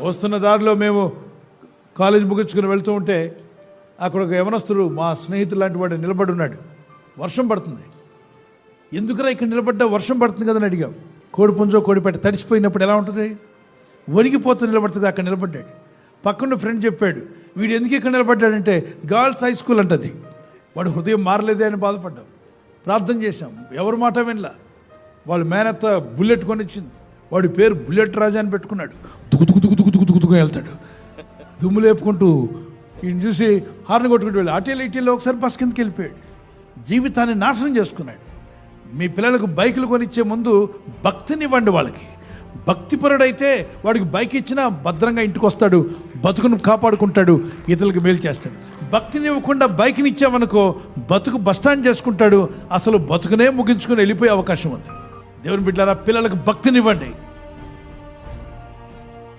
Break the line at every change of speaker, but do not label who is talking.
వస్తున్న దారిలో మేము కాలేజ్ ముగించుకుని వెళ్తూ ఉంటే అక్కడ ఒక యవనస్తుడు మా స్నేహితులు లాంటి వాడు నిలబడి ఉన్నాడు. వర్షం పడుతుంది. ఎందుకురా ఇక్కడ నిలబడ్డా, వర్షం పడుతుంది కదని అడిగాం. కోడిపుంజో కోడిపెట్ట తడిసిపోయినప్పుడు ఎలా ఉంటుంది, వణికిపోతూ నిలబడుతుంది. అక్కడ నిలబడ్డాడు. పక్కన ఫ్రెండ్ చెప్పాడు, వీడు ఎందుకు ఇక్కడ నిలబడ్డాడంటే గర్ల్స్ హై స్కూల్ అంటది. వాడు హృదయం మారలేదే అని బాధపడ్డాం. ప్రార్థన చేశాం, ఎవరి మాట వినలా. వాళ్ళు మేనత్త బుల్లెట్ కొనిచ్చింది. వాడి పేరు బుల్లెట్ రాజా అని పెట్టుకున్నాడు. దుకుతుకు వెళ్తాడు, దుమ్ము లేపుకుంటూ. ఈయన చూసి హార్న్ కొట్టుకుంటూ వెళ్ళి అటేళ్ళు ఇటీలో ఒకసారి బస్ కిందకి వెళ్ళిపోయాడు. జీవితాన్ని నాశనం చేసుకున్నాడు. మీ పిల్లలకు బైకులు కొనిచ్చే ముందు భక్తినివ్వండి. వాళ్ళకి భక్తిపరుడైతే వాడికి బైక్ ఇచ్చినా భద్రంగా ఇంటికి వస్తాడు, బతుకును కాపాడుకుంటాడు, ఇతరులకు మేలు చేస్తాడు. భక్తిని ఇవ్వకుండా బైక్ని ఇచ్చామనుకో బతుకు బస్టాండ్ చేసుకుంటాడు, అసలు బతుకునే ముగించుకుని వెళ్ళిపోయే అవకాశం ఉంది. దేవుని బిడ్డలారా, పిల్లలకు భక్తినివ్వండి.